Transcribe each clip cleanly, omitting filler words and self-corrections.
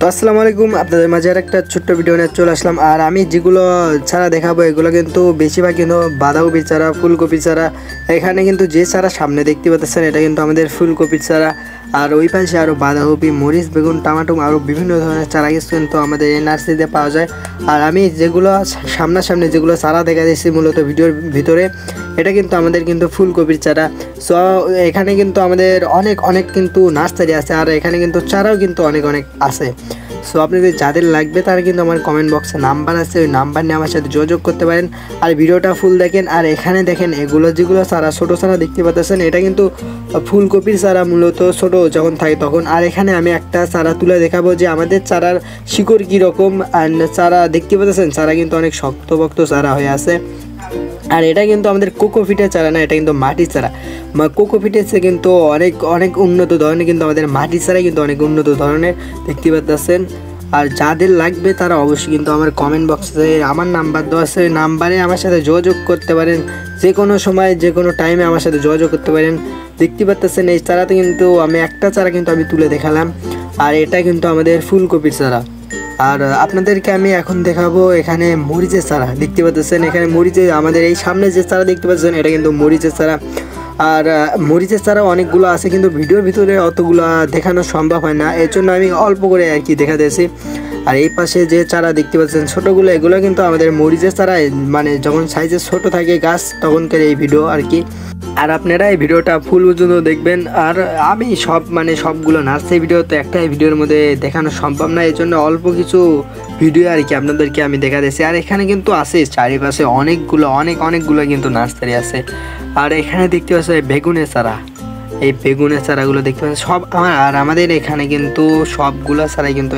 তো আসসালামু আলাইকুম, আপনাদের মাঝে একটা ছোট্ট ভিডিও নিয়ে চলে আসলাম। আর আমি যেগুলো চারা দেখাবো এগুলো কিন্তু বেশিরভাগ কিন্তু বাঁধাকপি চারা, ফুলকপি চারা। এখানে কিন্তু যে চারা সামনে দেখতে পাচ্ছেন এটা কিন্তু আমাদের ফুলকপির চারা। আর ওই পাশে আরও বাঁধাকপি, মরিচ, বেগুন, টমাটো আরও বিভিন্ন ধরনের চারা কিন্তু আমাদের এই নার্সারিতে পাওয়া যায়। আর আমি যেগুলো সামনাসামনি যেগুলো চারা দেখা দিচ্ছি মূলত ভিডিওর ভিতরে, এটা কিন্তু আমাদের কিন্তু ফুলকপির চারা। সো এখানে কিন্তু আমাদের অনেক কিন্তু নার্সারি আছে, আর এখানে কিন্তু চারাও কিন্তু অনেক আছে। সো আপনাদের যাদের লাগবে তারা কিন্তু আমার কমেন্ট বক্সে নাম্বার আছে, ওই নাম্বার নিয়ে আমার সাথে যোগাযোগ করতে পারেন। আর ভিডিওটা ফুল দেখেন। আর এখানে দেখেন এগুলো যেগুলো চারা, ছোটো চারা দেখতে পাচ্ছেন, এটা কিন্তু ফুলকপির চারা মূলত ছোট যখন থাকে তখন। আর এখানে আমি একটা চারা তুলে দেখাবো যে আমাদের চারার শিকড় কীরকম। আর চারা দেখতে পাচ্ছেন, চারা কিন্তু অনেক শক্তপোক্ত চারা হয়ে আছে। আর এটা কিন্তু আমাদের কোকোপিটের চারা না, এটা কিন্তু মাটির চারা। কোকোপিটের চেয়ে কিন্তু অনেক উন্নত ধরনের, কিন্তু আমাদের মাটির চারাই কিন্তু অনেক উন্নত ধরনের দেখতে পাচ্ছেন। আর যাদের লাগবে তারা অবশ্যই কিন্তু আমার কমেন্ট বক্সে আমার নাম্বার দেওয়া আছে, ওই নাম্বারে আমার সাথে যোগাযোগ করতে পারেন। যে কোনো সময় যে কোনো টাইমে আমার সাথে যোগাযোগ করতে পারেন। দেখতে পাচ্ছেন এই চারাতে কিন্তু আমি একটা চারা কিন্তু আমি তুলে দেখালাম। আর এটা কিন্তু আমাদের ফুলকপির চারা। আর আপনাদেরকে আমি এখন দেখাবো এখানে মরিচের চারা। দেখতে পাচ্ছেন এখানে মরিচের, আমাদের এই সামনে যে চারা দেখতে পাচ্ছেন এটা কিন্তু মরিচের চারা। আর মরিচের চারা অনেকগুলো আছে, কিন্তু ভিডিওর ভিতরে অতগুলো দেখানো সম্ভব হয় না, এর জন্য আমি অল্প করে আর কি দেখা দিয়েছি। আর এই পাশে যে চারা দেখতে পাচ্ছেন ছোটোগুলো, এগুলো কিন্তু আমাদের মরিচের চারা, মানে যখন সাইজে ছোট থাকে গাছ তখনকার এই ভিডিও আর কি। আর আপনারা এই ভিডিওটা ফুল পর্যন্ত দেখবেন। আর আমি সবগুলো নার্সারি ভিডিও তো একটা ভিডিওর মধ্যে দেখানো সম্ভব না, এই জন্য অল্প কিছু ভিডিও আর কি আপনাদেরকে আমি দেখা দিয়েছি। আর এখানে কিন্তু আছে চারিপাশে অনেকগুলো কিন্তু নার্সারি আছে। আর এখানে দেখতে পাচ্ছি বেগুনের চারা, এই বেগুনের চারাগুলো দেখতে পাচ্ছি সব আর আমাদের এখানে কিন্তু সবগুলো চারাই কিন্তু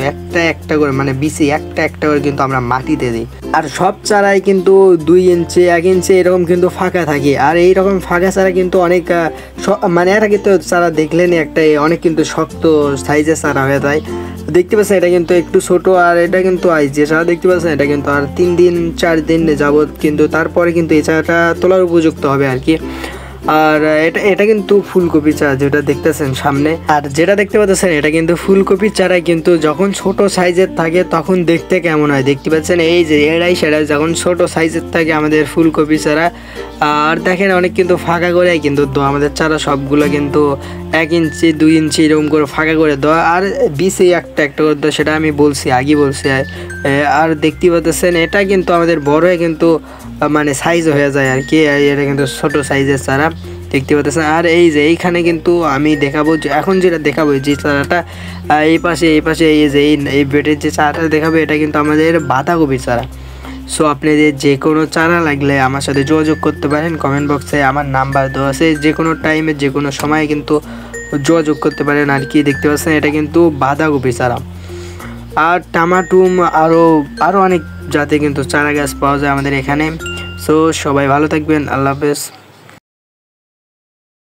একটা করে, মানে বিচি একটা করে কিন্তু আমরা মাটিতে দিই। আর সব চারাই কিন্তু 2 ইঞ্চি 1 ইঞ্চি এরকম কিন্তু ফাঁকা থাকে। আর এইরকম ফাঁকা চারা কিন্তু অনেক এর আগে তো চারা দেখলেনি একটা অনেক কিন্তু শক্ত সাইজের চারা হয়ে যায়। দেখতে পাচ্ছেন এটা কিন্তু একটু ছোট। আর এটা কিন্তু যে চারা দেখতে পাচ্ছেন এটা কিন্তু আর 3 দিন 4 দিন যাবত কিন্তু তারপরে কিন্তু এই চারাটা তোলার উপযুক্ত হবে আর কি। আর এটা কিন্তু ফুলকপি চারা যেটা দেখতেছেন সামনে। আর যেটা দেখতে পাচ্ছেন এটা কিন্তু ফুলকপির চারা, কিন্তু যখন ছোট সাইজের থাকে তখন দেখতে কেমন হয় দেখতে পাচ্ছেন, এই যে সেটা যখন ছোট সাইজের থাকে আমাদের ফুলকপি চারা। আর দেখেন অনেক কিন্তু ফাঁকা করে কিন্তু আমাদের চারা সবগুলো কিন্তু 1 ইঞ্চি 2 ইঞ্চি এরকম করে ফাঁকা করে দেওয়া। আর বিচে একটা করে দেওয়া, সেটা আমি আগে বলছি। আর দেখতে পাচ্ছেন এটা কিন্তু আমাদের বড় হয়ে কিন্তু সাইজ হয়ে যায় আর কি। এটা কিন্তু ছোট সাইজের চারা দেখতে পাচ্ছেন। আর এই যে এইখানে কিন্তু আমি দেখাবো এখন যেটা দেখাবো যে চারাটা এই পাশে এই যে এই বেডের যে চারাটা দেখাবো এটা কিন্তু আমাদের বাঁধাকপির চারা। সো আপনাদের যে কোনো চারা লাগলে আমার সাথে যোগাযোগ করতে পারেন, কমেন্ট বক্সে আমার নাম্বার দেওয়া আছে, যে কোনো টাইমে যে কোনো সময় কিন্তু যোগাযোগ করতে পারেন আর কি। দেখতে পাচ্ছেন এটা কিন্তু বাঁধাকপি চারা। আর টমাটুম আরও অনেক জাতে কিন্তু চারা গাছ পাওয়া যায় আমাদের এখানে। সো সবাই ভালো থাকবেন, আল্লাহ হাফেজ।